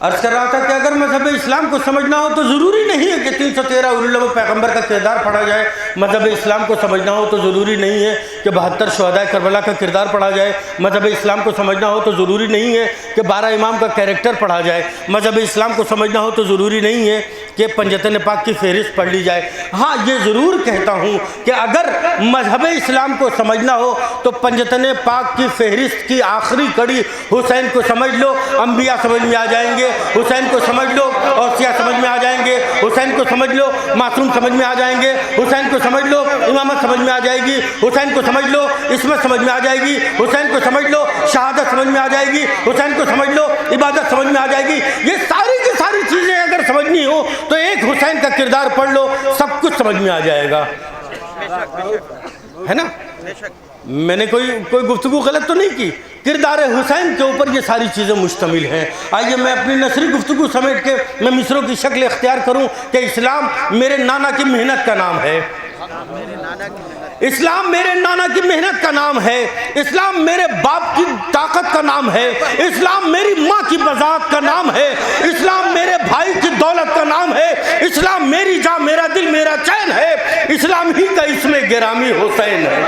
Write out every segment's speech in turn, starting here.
عرض کر رہا تھا کہ اگر مذہب اسلام کو سمجھنا ہو تو ضروری نہیں ہے کہ 313 اولی العزم پیغمبر کا کردار پڑھا جائے. مذہب اسلام کو سمجھنا ہو تو ضروری نہیں ہے کہ 72 شہداء کربلا کا کردار پڑھا جائے. مذہب اسلام کو سمجھنا ہو تو ضروری نہیں ہے کہ 12 امام کا کیریکٹر پڑھا جائے. مذہب اسلام کو سمجھنا ہو تو ضروری نہیں ہے کہ پنجتن پاک کی فہرست پڑھ لی جائے. ہاں یہ ضرور کہتا ہوں کہ اگر مذہب اسلام کو سمجھنا ہو تو پنجتن پاک کی فہرست کی آخری کڑی حسین کو سمجھ لو، انبیاء سمجھ میں آ جائیں گے. حسین کو سمجھ لو، اوصیاء سمجھ میں آ جائیں گے. حسین کو سمجھ لو، معصوم سمجھ میں آ جائیں گے. حسین کو سمجھ لو، امامت سمجھ میں آ جائے گی. حسین کو سمجھ لو، عصمت سمجھ میں آ جائے گی. حسین کو سمجھ لو، شہادت سمجھ میں آ جائے گی. حسین کو سمجھ لو، عبادت سمجھ میں آ جائے گی. یہ ساری کی ساری چیزیں اگر سمجھنی ہو تو ایک حسین کا کردار پڑھ لو، سب کچھ سمجھ میں آ جائے گا. ہے نا؟ میں نے کوئی گفتگو غلط تو نہیں کی. کردار حسین کے اوپر یہ ساری چیزیں مشتمل ہیں. آئیے میں اپنی نثری گفتگو سمیٹ کے میں مصروں کی شکل اختیار کروں کہ اسلام میرے نانا کی محنت کا نام ہے. اسلام میرے نانا کی محنت کا نام ہے. اسلام میرے باپ کی طاقت کا نام ہے. اسلام میری ماں کی بذات کا نام ہے. اسلام میرے بھائی کی دولت کا نام ہے. اسلام میری جان، میرا دل، میرا چین ہے. اسلام ہی کا اسم گرامی حسین ہے.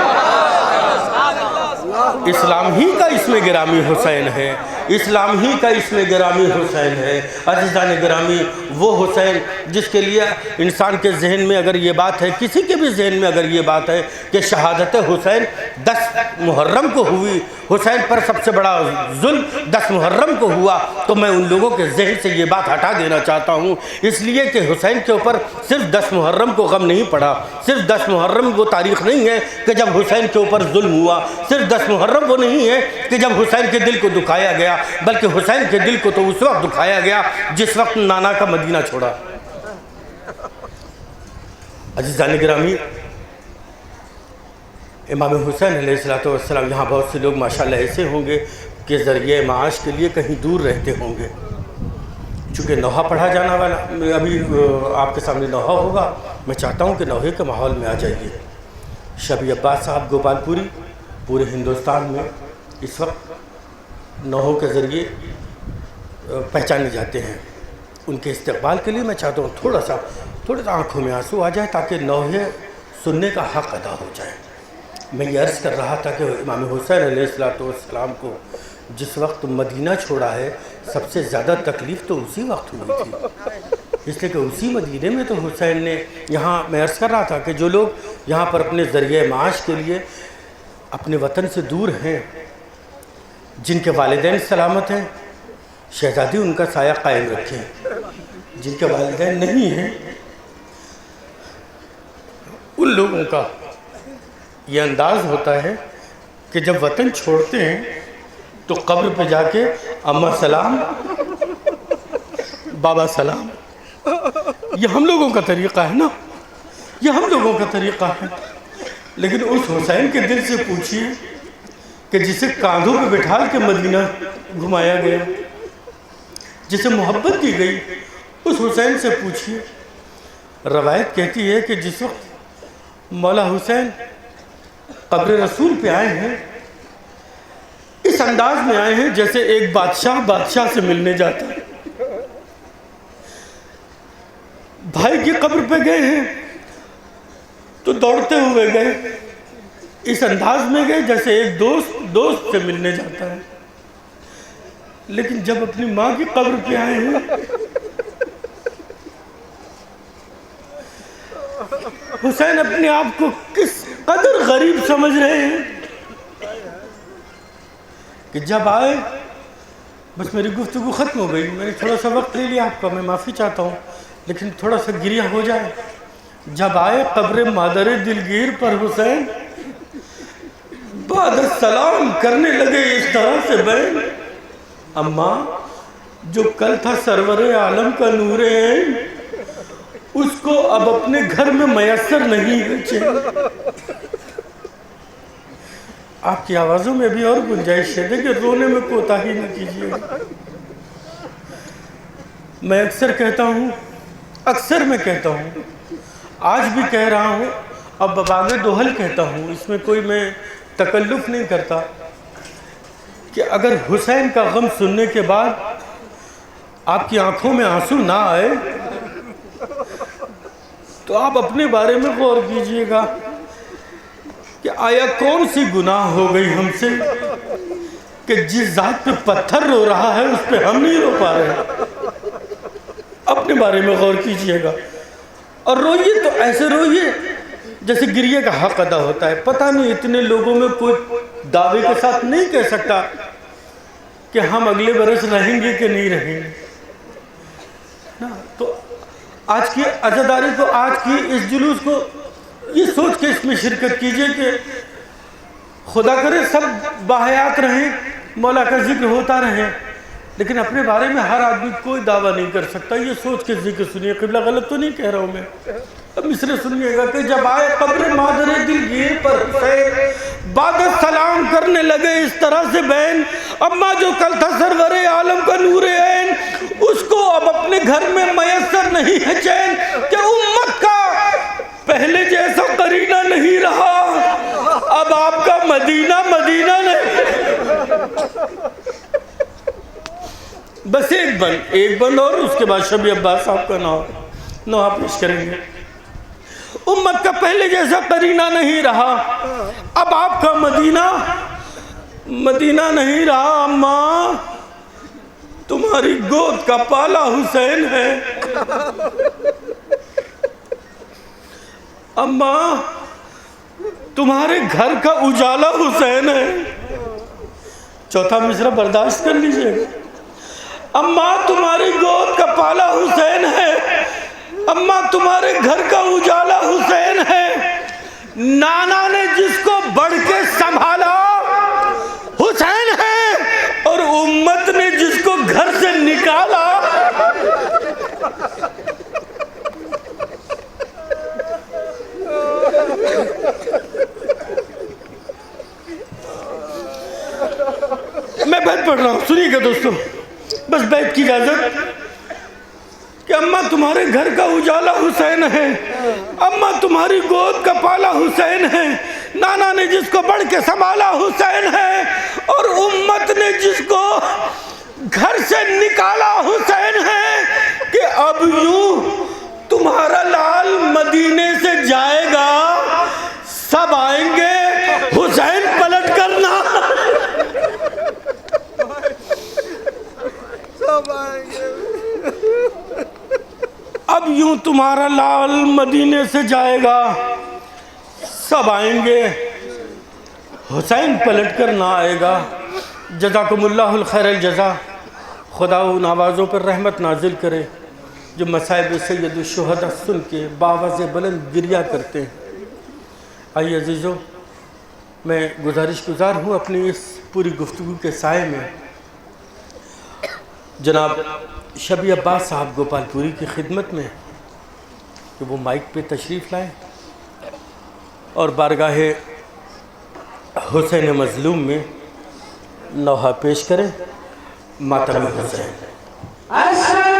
اسلام ہی کا اسم گرامی حسین ہے. اسلام ہی کا اسم گرامی حسین ہے. عزیزان گرامی، وہ حسین جس کے لیے انسان کے ذہن میں اگر یہ بات ہے، کسی کے بھی ذہن میں اگر یہ بات ہے کہ شہادت حسین 10 محرم کو ہوئی، حسین پر سب سے بڑا ظلم 10 محرم کو ہوا، تو میں ان لوگوں کے ذہن سے یہ بات ہٹا دینا چاہتا ہوں. اس لیے کہ حسین کے اوپر صرف 10 محرم کو غم نہیں پڑا. صرف 10 محرم وہ تاریخ نہیں ہے کہ جب حسین کے اوپر ظلم ہوا. صرف 10 محرم وہ نہیں ہے کہ جب حسین کے دل کو دکھایا گیا، بلکہ حسین کے دل کو تو اس وقت دکھایا گیا جس وقت نانا کا مدینہ چھوڑا. عزیزان گرامی، امام حسین علیہ السلام، یہاں بہت سے لوگ ماشاءاللہ ایسے ہوں گے کہ ذریعہ معاش کے لیے کہیں دور رہتے ہوں گے. چونکہ نوحہ پڑھا جانا والا ابھی آپ کے سامنے نوحہ ہوگا، میں چاہتا ہوں کہ نوحے کے ماحول میں آ جائیے. شبی عباس صاحب گوپال پوری پورے ہندوستان میں اس وقت نوحوں کے ذریعے پہچانے جاتے ہیں. ان کے استقبال کے لیے میں چاہتا ہوں تھوڑا سا آنکھوں میں آنسو آ جائے تاکہ نوحے سننے کا حق ادا ہو جائے. میں یہ عرض کر رہا تھا کہ امام حسین علیہ السلام کو جس وقت مدینہ چھوڑا ہے، سب سے زیادہ تکلیف تو اسی وقت ہوئی تھی. اس لیے کہ اسی مدینے میں تو حسین نے، یہاں میں عرض کر رہا تھا کہ جو لوگ یہاں پر اپنے ذریعہ معاش کے لیے اپنے وطن سے دور ہیں، جن کے والدین سلامت ہیں، شہزادی ان کا سایہ قائم رکھیں. جن کے والدین نہیں ہیں، ان لوگوں کا یہ انداز ہوتا ہے کہ جب وطن چھوڑتے ہیں تو قبر پہ جا کے اماں سلام، بابا سلام. یہ ہم لوگوں کا طریقہ ہے نا، یہ ہم لوگوں کا طریقہ ہے. لیکن اس حسین کے دل سے پوچھئے کہ جسے کاندھوں پہ بٹھال کے مدینہ گھمایا گیا، جسے محبت دی گئی، اس حسین سے پوچھئے. روایت کہتی ہے کہ جس وقت مولا حسین قبر رسول پہ آئے ہیں، اس انداز میں آئے ہیں جیسے ایک بادشاہ سے ملنے جاتا ہے. بھائی کی قبر پہ گئے ہیں تو دوڑتے ہوئے گئے، اس انداز میں گئے جیسے ایک دوست سے ملنے جاتا ہے. لیکن جب اپنی ماں کی قبر پہ آئے ہیں، حسین اپنے آپ کو کس قدر غریب سمجھ رہے ہیں کہ جب آئے، بس میری گفتگو ختم ہو گئی، میں نے تھوڑا سا وقت لے لیا آپ کا، میں معافی چاہتا ہوں، لیکن تھوڑا سا گریہ ہو جائے. جب آئے قبر مادر دلگیر پر حسین، بعد السلام کرنے لگے اس طرح سے بین، اماں جو کل تھا سرور عالم کا نور عین، اس کو اب اپنے گھر میں میسر نہیں بچے. آپ کی آوازوں میں بھی اور گنجائش ہے کہ رونے میں کوتاہی نہ کیجیے. میں اکثر میں کہتا ہوں، آج بھی کہہ رہا ہوں، اب بباغ دوحل کہتا ہوں، اس میں کوئی میں تکلف نہیں کرتا، کہ اگر حسین کا غم سننے کے بعد آپ کی آنکھوں میں آنسو نہ آئے تو آپ اپنے بارے میں غور کیجئے گا کہ آیا کون سی گناہ ہو گئی ہم سے کہ جس ذات پہ پتھر رو رہا ہے اس پہ ہم نہیں رو پا رہے. اپنے بارے میں غور کیجئے گا اور روئیے تو ایسے روئیے جیسے گریے کا حق ادا ہوتا ہے. پتہ نہیں اتنے لوگوں میں کوئی دعوے کے ساتھ نہیں کہہ سکتا کہ ہم اگلے برس رہیں گے کہ نہیں رہیں گے. تو آج کی عزاداری کو، آج کی اس جلوس کو یہ سوچ کے اس میں شرکت کیجئے کہ خدا کرے سب باحیات رہیں، مولا کا ذکر ہوتا رہے، لیکن اپنے بارے میں ہر آدمی کوئی دعویٰ نہیں کر سکتا. یہ سوچ کے ذکر سنیے. قبلہ غلط تو نہیں کہہ رہا ہوں میں. اب مصرع سنیے گا کہ جب آئے قبر مادر دلگیر پر حسین، بعد سلام کرنے لگے اس طرح سے بین، اما جو کل تھا سرور عالم کا نور عین، اس کو اب اپنے گھر میں میسر نہیں ہے چین، کہ امت کا پہلے جیسا قرینہ نہیں رہا، اب آپ کا مدینہ مدینہ نہیں. بس ایک بند اور اس کے بعد شبیہ عباس صاحب کا نوحہ پیش کریں گے. امت کا پہلے جیسا قرینہ نہیں رہا، اب آپ کا مدینہ مدینہ نہیں رہا. اماں تمہاری گود کا پالا حسین ہے، اماں تمہارے گھر کا اجالا حسین ہے. چوتھا مصرع برداشت کر لیجئے گا. اماں تمہاری گود کا پالا حسین ہے، اماں تمہارے گھر کا اجالا حسین ہے، نانا نے جس کو بڑھ کے سنبھالا حسین ہے، اور امت نے جس کو گھر سے نکالا. میں بیت پڑھ رہا ہوں، سنیے گا دوستو، بس بیت کی اجازت. کہ اماں تمہارے گھر کا اجالا حسین ہے، اماں تمہاری گود کا پالا حسین ہے، نانا نے جس کو بڑھ کے سنبھالا حسین ہے، اور امت نے جس کو گھر سے نکالا حسین ہے. کہ اب یوں تمہارا لال مدینے سے جائے گا، سب آئیں گے حسین پلٹ کرنا. اب یوں تمہارا لال مدینے سے جائے گا، سب آئیں گے حسین پلٹ کر نہ آئے گا. جزاکم اللہ الخیر الجزا. خدا ان آوازوں پر رحمت نازل کرے جو مصائب سید الشہداء سن کے باوز بلند گریہ کرتے ہیں. آئیے عزیزو، میں گزارش گزار ہوں اپنی اس پوری گفتگو کے سائے میں جناب شبیہ عباس صاحب گوپال پوری کی خدمت میں کہ وہ مائک پہ تشریف لائیں اور بارگاہ حسین مظلوم میں نوحہ پیش کریں ماتم حسین. حسین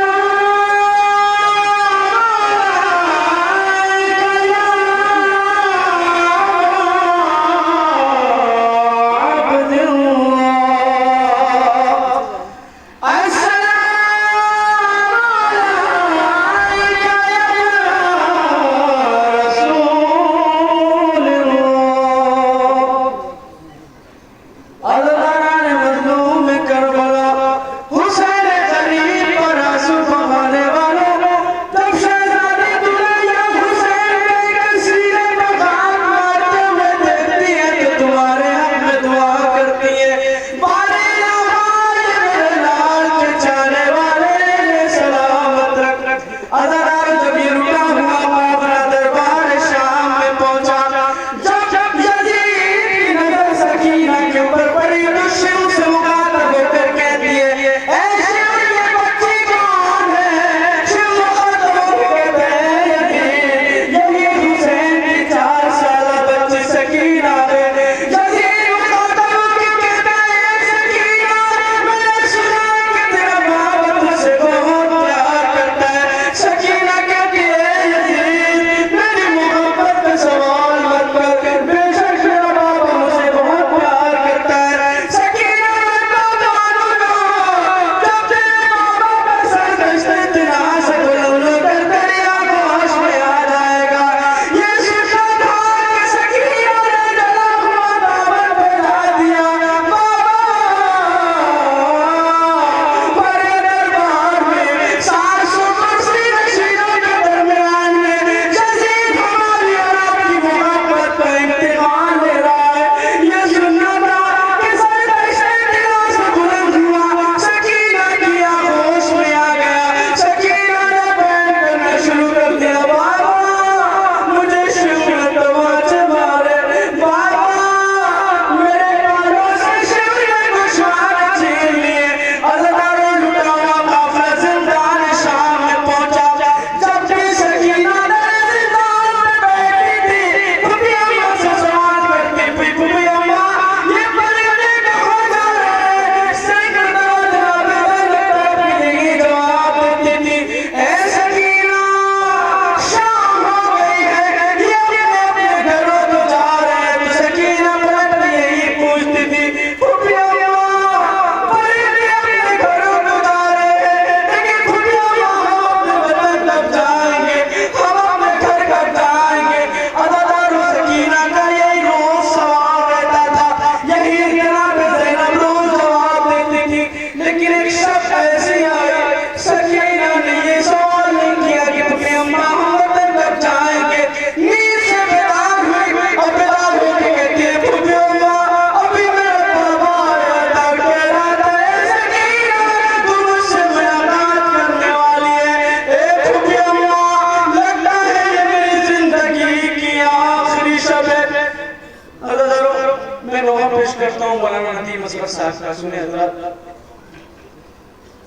اصغر صاحب کا سنیں حضرات.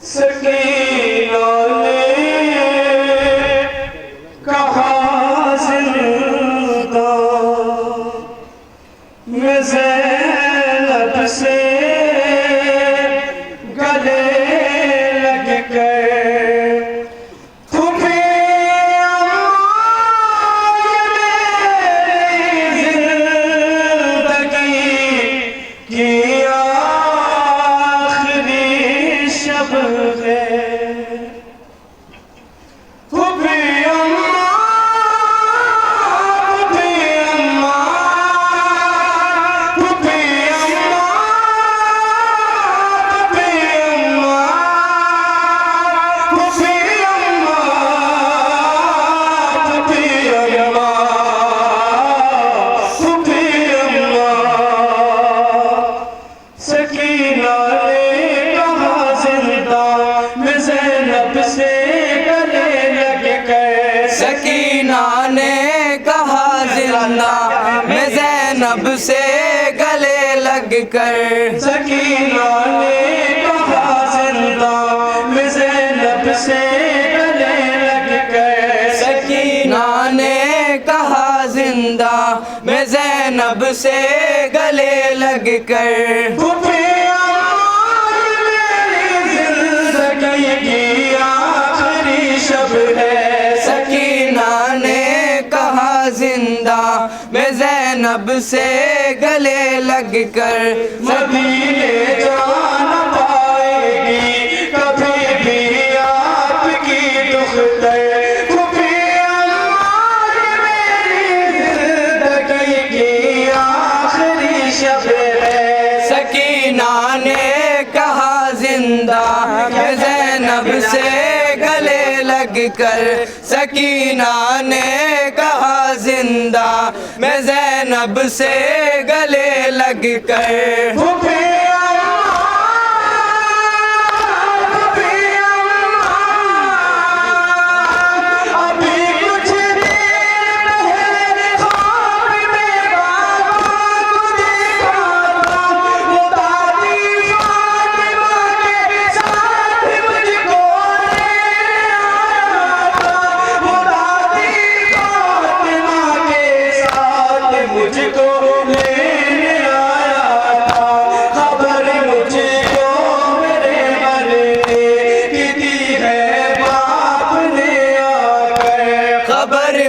سکینہ نے کہا زندہ میں زینب سے گلے لگ گئے تو بھی میری زندگی کی آخری شب ہے. سکینہ نے کہا زندہ میں زینب سے گلے لگ کر. سکینہ نے کہا زندہ میں زینب سے گلے لگ کر. سکینہ نے کہا زندہ میں زینب سے گلے لگ کر. زندہ میں زینب سے گلے لگ کر مدینے جانا پائے گی کبھی بھی آپ کی دختر. میری زندگی کی آخری شب ہے. سکینہ نے کہا زندہ میں زینب سے گلے لگ کر. سکینہ نے کہا زندہ میں زینب سے گلے لگ کر.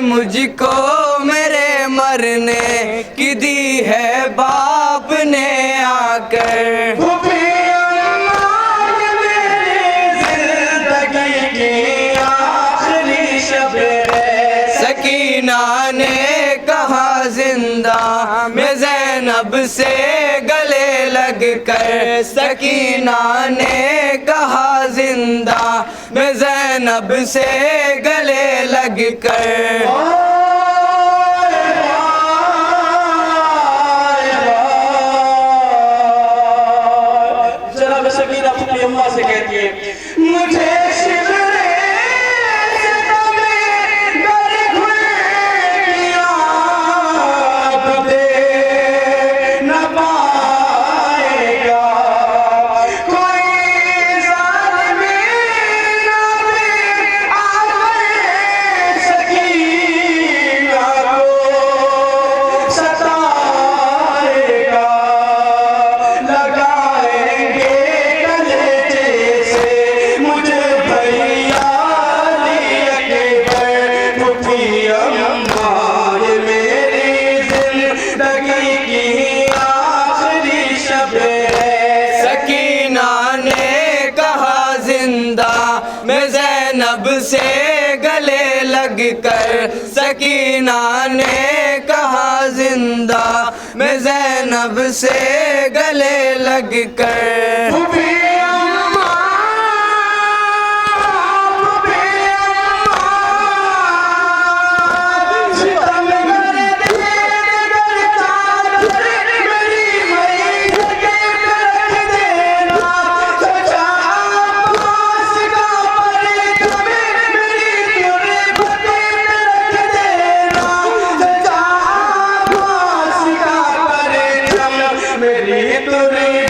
مجھ کو میرے مرنے کی دی ہے باپ نے آ کر. زندگی کی آخری شب ہے. سکینہ نے کہا زندہ میں زینب سے گلے لگ کر. سکینہ نے کہا زندہ میں زینب سے گلے لگ کر. جناب سکینہ اپنی اماں سے کہتی ہے مجھے میں زینب سے گلے لگ کر. سکینہ نے کہا زندہ میں زینب سے گلے لگ کر. میری تری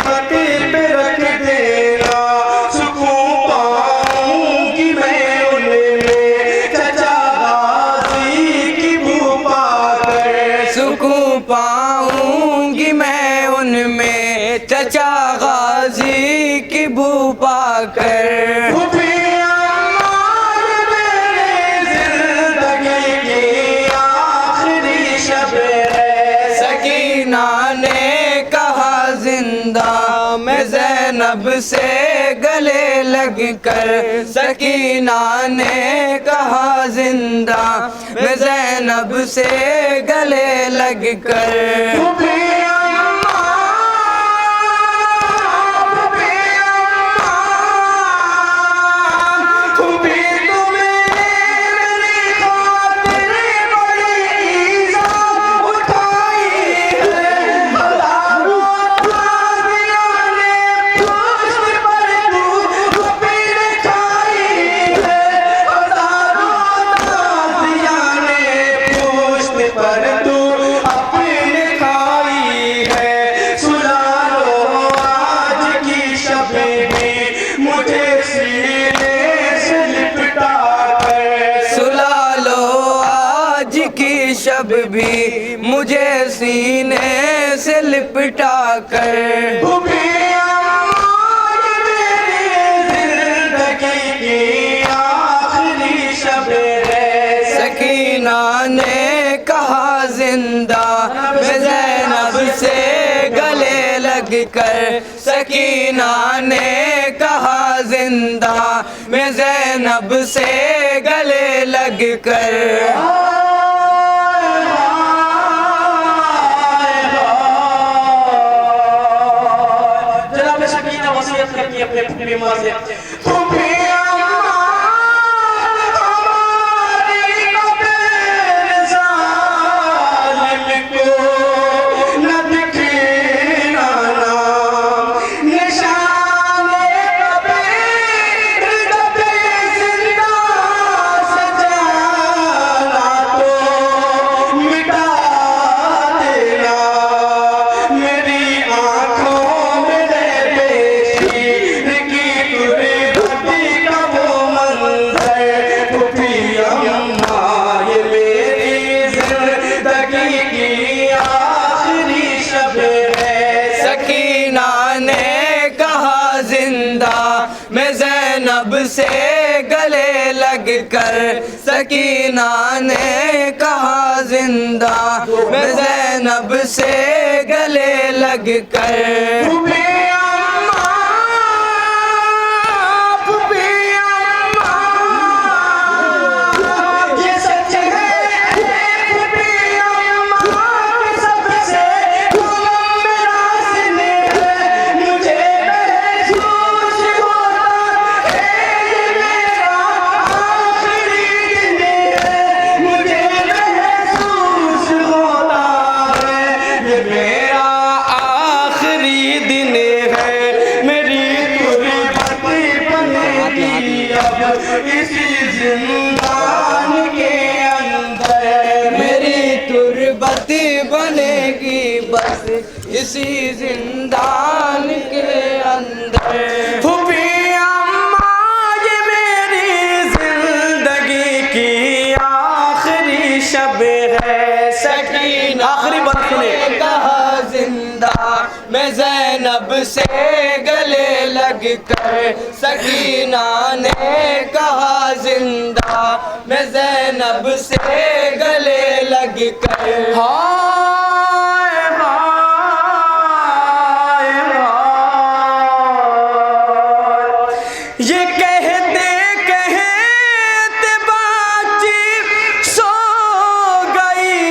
زینب سے گلے لگ کر سکینہ نے کہا زندہ میں زینب سے گلے لگ کر شب بھی مجھے سینے سے لپٹا کر زندگی کی آخری شب ہے سکینہ نے کہا زندہ میں زینب سے گلے لگ کر سکینہ نے کہا زندہ میں زینب سے گلے لگ کر اپنے پھوپھی ماں سے میں زینب سے گلے لگ کر سکینہ نے کہا زندہ میں زینب سے گلے لگ کر اسی زندان کے اندر میری تربت بنے گی بس اسی زندان کے اندر پھوپھی اماں یہ میری زندگی کی آخری شب ہے سکینہ آخری بات نے کہا زندہ میں زینب سے گلے لگ کر سکینہ نے کہا زندہ میں زینب سے گلے لگ کر ہائے ہائے ہائے یہ کہتے کہتے باچی سو گئی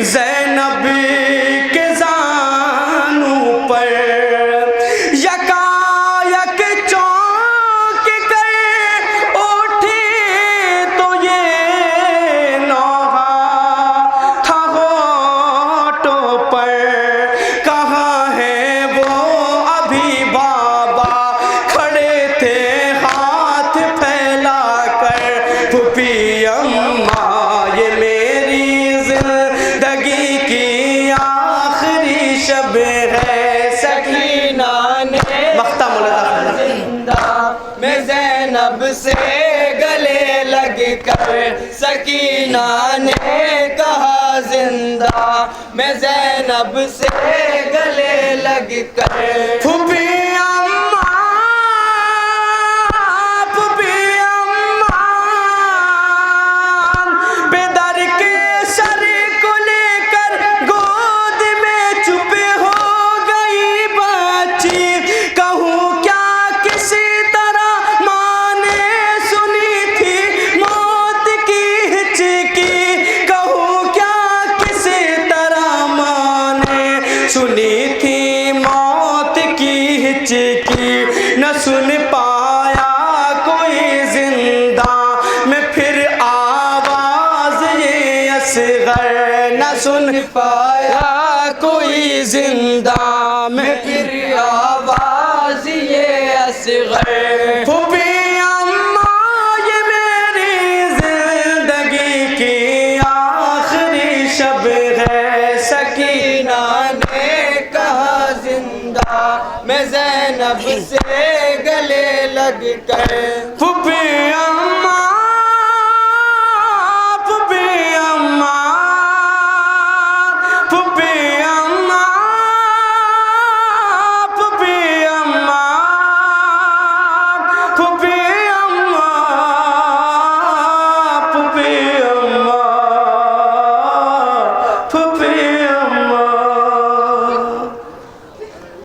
زینب کے زانوں پر یکایک چونک کر اٹھی تو یہ نوحہ تھا ہونٹوں پر کہاں ہے وہ ابھی بابا کھڑے تھے ہاتھ پھیلا کر پھوپھی اماں یہ میری زندگی کی آخری شب ہے سکینہ نے زندہ میں زینب سے گلے لگ کر سکینہ نے کہا زندہ میں زینب سے گلے لگ کر پھوپھی سن پایا کوئی زندہ میں پھر آواز یہ اصغر پھوپھی اماں یہ میری زندگی کی آخری شب ہے سکینہ نے کہا زندہ میں زینب سے گلے لگ کر پھوپھی